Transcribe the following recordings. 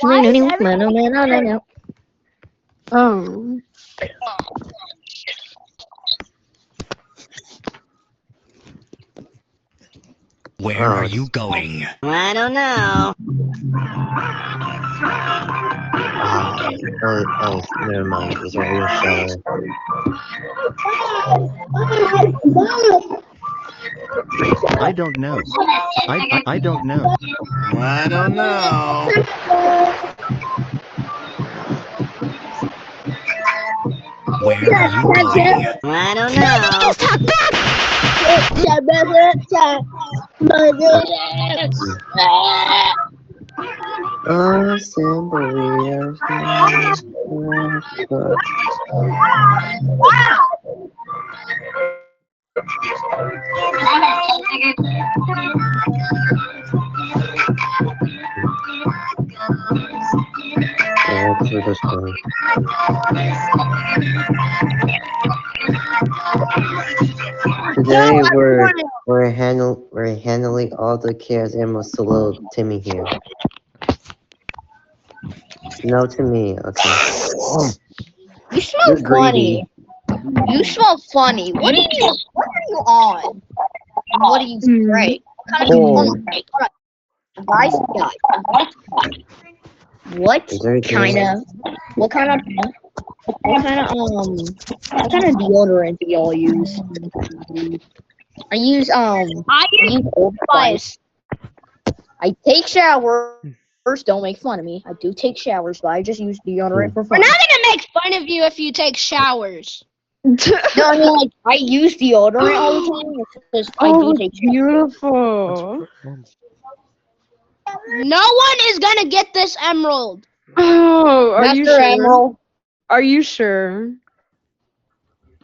Why is everything... Oh. Where are you going? I don't know. Never mind. It's already a shower. I don't know. I don't know. I don't know. Where are you going? I don't know. Today we're handling all the chaos animals to little Timmy here. No to me, okay. You smell You're greedy. funny. You smell funny. What are you on? What do you spray? What kind of Porn. guys got? What kind of deodorant do y'all use? I use Old Spice. I take showers. Don't make fun of me. I do take showers, but I just use deodorant for fun. We're not gonna make fun of you if you take showers. No, I mean, like, I use deodorant all the time because I do take showers. Beautiful. No one is gonna get this emerald. Oh, are you Master sure? Emerald. Are you sure?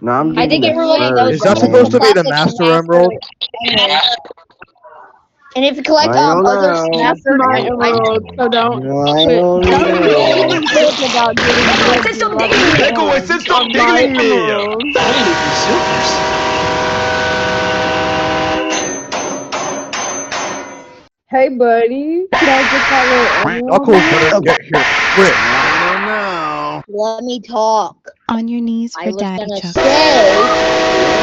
No, I'm I think getting everyone the knows Is that that. supposed to be the Classic Master Emerald? And if you collect I don't other know. Master My Emerald, emerald, so don't I quit. don't Don't know. even think about getting rid of Echo, it said stop diggling me! Hey, buddy, can I get that little emerald? Knuckles better get here quick. I don't know. let me talk. On your knees I for was daddy gonna chucks. say,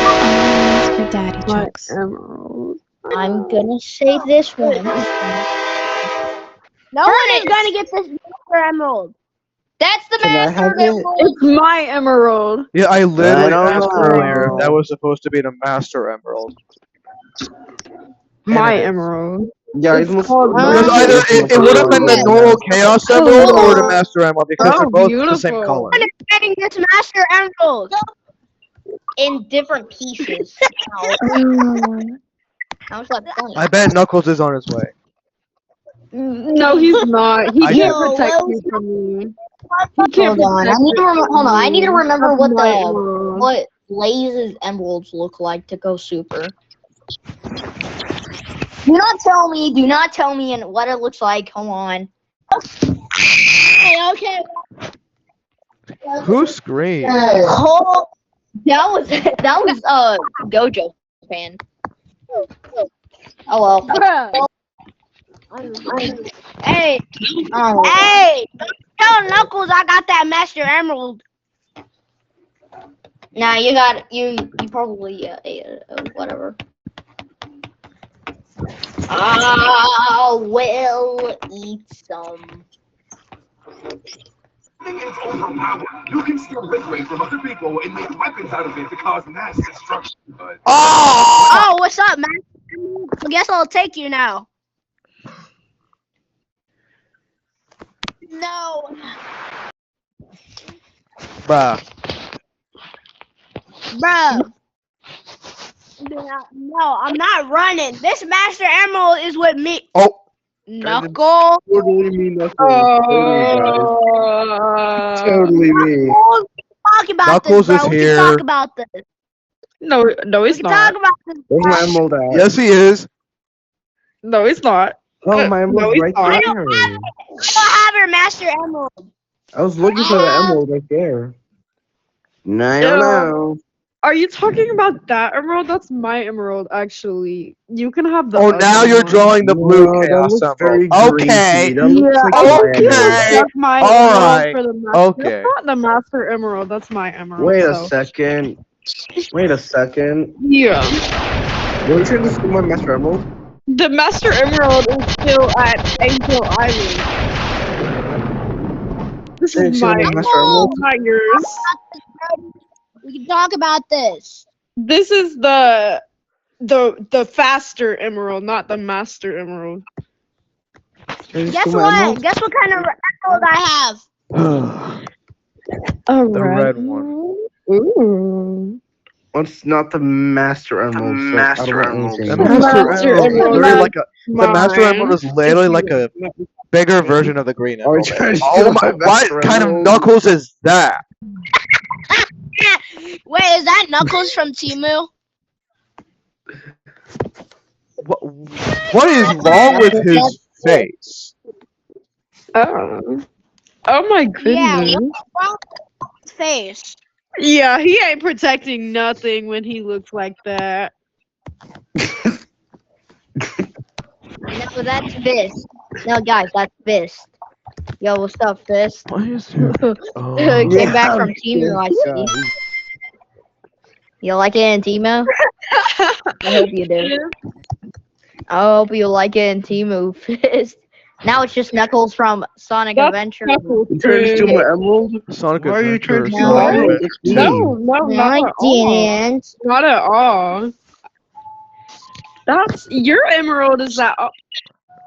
On your knees for daddy My chucks. emerald. I'm gonna say this one. No one is gonna get this Master Emerald. That's the Can I Master have it? Emerald. It's my emerald. Yeah, I literally don't asked know. earlier if that was supposed to be the Master Emerald. My it is. emerald. Yeah, It's called Because mine. either it would have been the normal Chaos Emerald or the Master Emerald because Oh, they're both the same beautiful. color. No one is getting this Master Emerald. In different pieces. Sounds like funny. I bet Knuckles is on his way. No, he's not. He I can't do. protect me from me. He can't Hold on. protect me Hold on. I need to remember That's what my emerald. what Blaze's emeralds look like to go super. Do not tell me and what it looks like. Come on. Okay. Who screamed? Oh, that was Gojo fan. Oh well. Bruh. Hey, Oh. hey, don't tell Knuckles I got that Master Emerald. Nah, you probably whatever. I will eat some. It's overpowered. You can steal liquid from other people and make weapons out of it to cause mass destruction. But Oh, what's up, man? I guess I'll take you now. No. Bruh. Bro. No, I'm not running. This Master Emerald is with me. Oh. Knuckle. Totally me, Knuckles. Totally me. Talk about Knuckles this, is bro. We here. can talk about this. No, he's We can not. talk about this. Where's my emerald at? Yes, he is. No, he's not. Oh, my emerald's he's right not. I there. don't have her Master Emerald. I was looking for the emerald right there. No, I don't know. Are you talking about that emerald? That's my emerald, actually. You can have the Oh, other now you're one. drawing the blue No, that Chaos looks Emerald. very Okay. greasy. That looks like I my think you emerald. Okay. mistook my All emerald right. for the master. Okay. That's not the master emerald. That's my emerald. Wait a So second. Wait a second. yeah, Were you trying to steal my Master Emerald? the master emerald is still at Angel Island. This Trying is to steal my my Master emerald, Emerald? not yours. We can talk about this. This is the faster emerald, not the master emerald. Trying to Guess steal my what? emerald? Guess what kind of emerald I have? A The red one. Ooh. It's not the Master Emerald, so I don't want The anything. Master Master Emerald is emerald literally is like a. The Master Emerald mine. is literally like a bigger version of the green Are you emerald. trying to Oh steal my! my What Master kind of Emerald? knuckles is that? Wait, is that Knuckles from Timu? What is wrong with his face? Oh. Oh my Yeah, goodness. what's wrong with his face? Yeah, he ain't protecting nothing when he looks like that. No, that's Fist. No, guys, that's Fist. Yo, what's up, Fist? Why is there? Came back from Yeah, Temu, I see. guys. You like it in Temu? I hope you do. I hope you like it in Temu, Fist. Now it's just Knuckles from Sonic That's Adventure. Knuckles You trying to steal too. my emerald? Sonic Why are you trying to Adventure. steal my No. emerald? It's me. No, No, not I at all. didn't. Not at all. That's your emerald is that.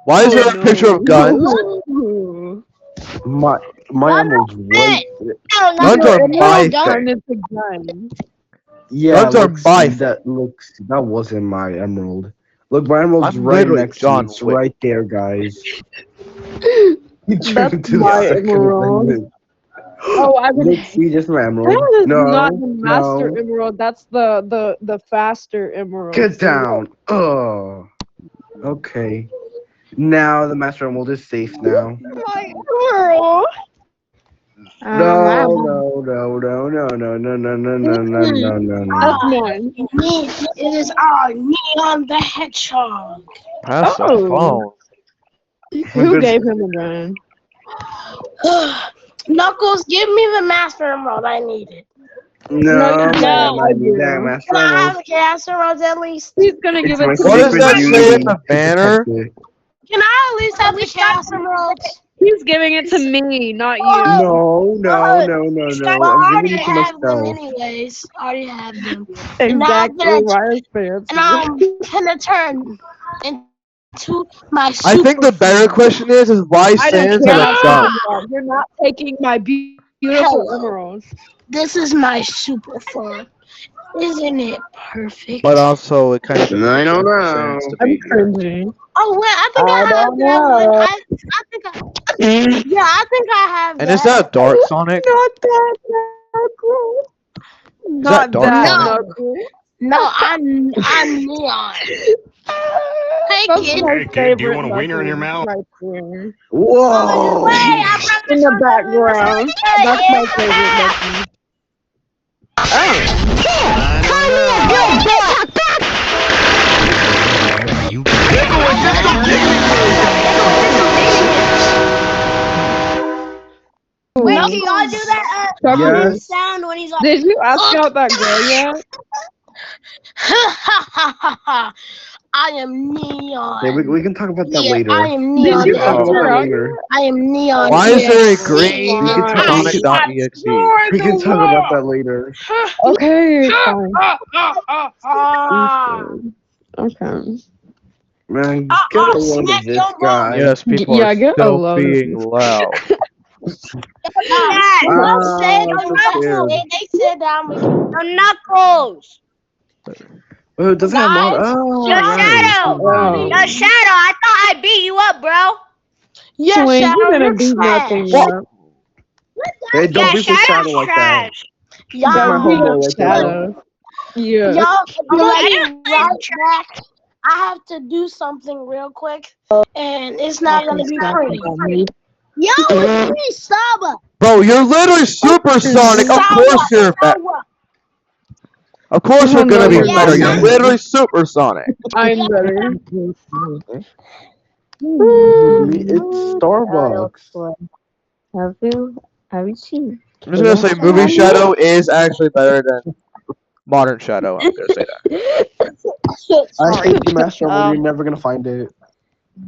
Why is there a picture of guns? Ooh. My emerald's right. No, Guns Your are my emerald gun thing. is a gun. Yeah, Guns are look, my see, that wasn't my emerald. Look, my emerald's I'm right literally next to John me. It's Wick. right there, guys. You turned That's into the my second emerald. thing. Oh, I can. Look, see, just my emerald. That is not No, the master no. emerald. That's the faster emerald. Get See, down. Oh. Okay. Now the Master Emerald is safe now. my emerald. No, no, no, no, no, no, no, no, no, no, no, no, no, no. That's mine. it is our Neon the Hedgehog. Pass the Oh, phone. who gave him a gun? Knuckles, give me the Master Emerald. I need it. No, you man, don't. I need that Master Can I have Emerald. the Chaos Emeralds at least? He's gonna give It's my it to What me. does secret that say in duty the to banner? protect it. Can I at least have the Chaos Emeralds? He's giving it to me, not you. No, no, no, no, no. Well, I'm I giving already it to have them myself. anyways. I already have them. Exactly. Why is fancy? And I'm gonna turn into my I super think the better form. question is why I don't Sans care has a about gun. that. You're not taking my beautiful emeralds. This is my super form. Isn't it perfect? But also, it kind of I don't for know. Sans to I'm be here. cringing. Oh wait, I think I, have that one. I think I think I have And that. is that Dark Sonic? Not that knuckle. Is Not that Dark that Sonic? knuckle. No, I'm neon. Hey That's kid. my Hey, kid, do you favorite want a wiener in your knuckle mouth? right there. Whoa! Wait, I brought In the background. That's my favorite knuckle. Oh. Wait, can y'all do that Yes. sound when he's like, Did you ask out that girl yet? I am neon. Okay, we can talk about that Yeah, later. I am We neon. can talk Oh. about that later. I am neon. Why is there a EXE. green We can talk- Sonic.exe? We can talk about that later. Okay, fine. Okay. Man, get a load of this guy. Yes, people Yeah, are get a still load of being this. loud. They said that I'm Knuckles. Oh, it doesn't have mod. Guys, Oh, Yo, right. Shadow. Oh. Yo, Shadow, I thought I beat you up, bro. Yeah, Twink, Shadow, you're gonna you're beat nothing trash. up. Hey, don't beat the shadow like that. He's my Don't beat homeboy up right there. Shadow. Yeah. Yo, I'm gonna be right back. I have to do something real quick, and it's not gonna be pretty. Yo, it's me, Saba. Bro, you're literally supersonic. Of course you're back. Of course you're Oh, gonna no, be you're better. You're not. literally supersonic. I'm better. It's Starbucks. Have you seen? I'm just gonna say movie Shadow is actually better than modern Shadow. I'm gonna say that. I Sorry. hate you, Master Emerald. You're never gonna find it.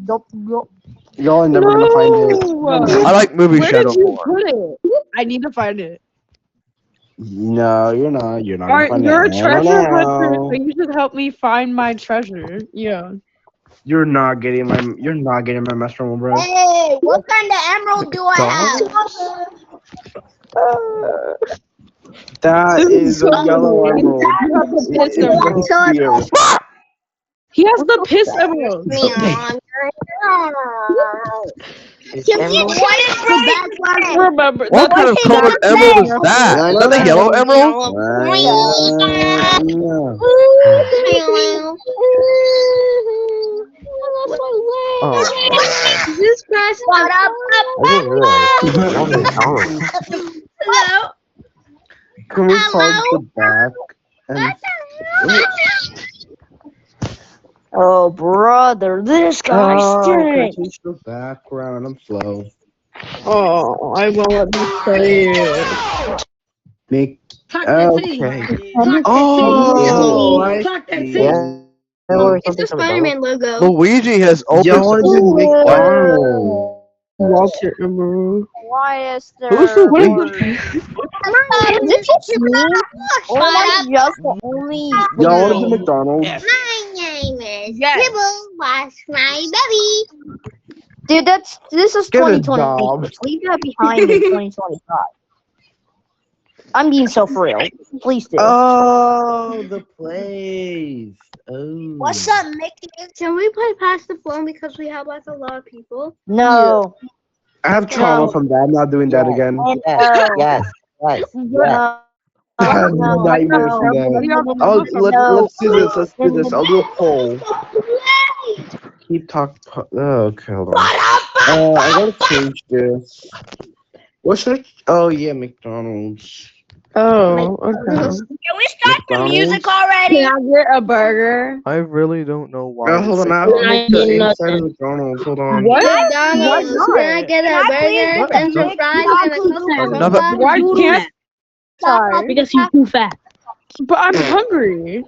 Yup, yup. Y'all are never gonna find it. No! I like movie Where Shadow did you more. put it? I need to find it. No, you're not. You're not gonna Alright, find you're a it. I don't treasure hunter, so know. you should help me find my treasure. Yeah. You're not getting my. You're not getting my Master Emerald, bro. Hey, what kind of emerald do I have? That This is is a so yellow cool. emerald. He has the piss It's emerald. right here. He has the piss emerald. It's What emerald. is So that's why I remember. What kind of colored emerald is that? I Is don't that the yellow know. emerald? I don't know. Oh God! this guy's what up? I just realized no McDonald's. Hello? Can we talk the back? And Oh, brother, this guy can I stinks. change the background? I'm slow. Oh, I won't let me say it. Make okay. Oh, I Yeah, see. or It's the something from McDonald's. Spider-Man logo. Luigi has opened. Y'all want to do McDonald's? Walter Emerald. Why is Who's there What is more? Luigi? the Is it just me? Or am I just the only Y'all want to do little? McDonald's? My name is Yes. Kibble. Watch my baby. Dude, this is Get a 2026. job. Leave that behind in 2025. I'm being so for real. Please do. Oh, the place. Oh. What's up, Mickey? Can we play Pass the Phone because we have like a lot of people? No. I have trauma from that. I'm not doing that again. Yes, yes. No. I have No. nightmares from that. Oh, let's do this. Let's do this. I'll do a poll. Keep talk. Okay, hold on. I gotta change this. What should I? Oh yeah, McDonald's. Oh, okay. Can we start the music McDonald's. already? Can I get a burger? I really don't know why. Hold on. I have to make the inside of McDonald's. Hold on. What? McDonald's. Why Can I not? get a burger What? and some fries and a Coca Another. Cola? Why can't I? Because he's too fat. But I'm hungry.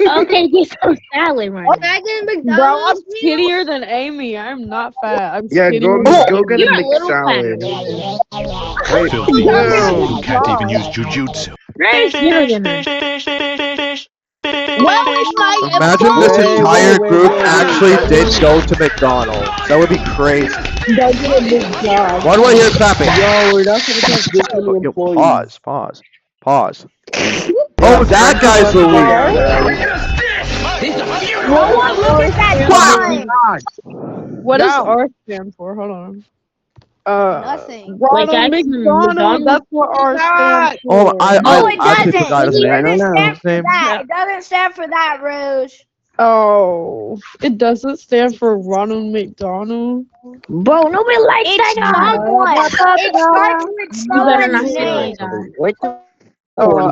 Okay, get some salad right now. Can I get a Bro, I'm McDonald's? skinnier than Amy. I'm not fat. I'm Yeah, skinnier. go get a McSalad. Wait, Filthy no. who can't even use jujutsu. Imagine this entire group actually did Wait. go to McDonald's. That would be crazy. Go get a big job. Why do I hear clapping? Yo, we're not supposed to have this many Yo, employees. pause. Yeah, Oh, that Frankie guy's left Luigi. No one look at that gun. What does R stand for? Hold on. Nothing. Ronald McDonald. That's what R stands Oh, for. No, it I actually doesn't. forgot his It name. I don't doesn't know. stand for that. It doesn't stand for that, Rouge. Oh, it doesn't stand for Ronald McDonald. Bro, nobody likes that guy. It starts with someone's name. Wait, Oh,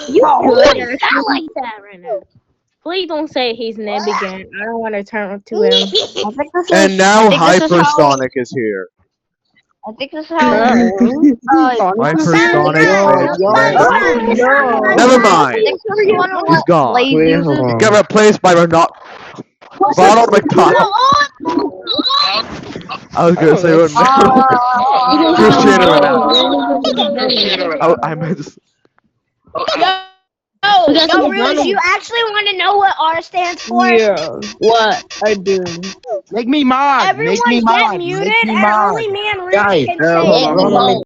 You good or sound like that right now. Please don't say his name again. I don't want to turn to him. And now Hypersonic is here. I think this is how. Hypersonic is dead. No. Never I mind. think this is one of He's what gone. Blaze Wait, uses. hold on. Got replaced by Ronald McDonald. I was gonna say Cristiano Ronaldo. I meant to. Yo, Rouge, you actually want to know what R stands for? yeah. What? I do. Make me mod. Everyone get muted, and only me and Rouge Guys, can hold say on, it. hold on.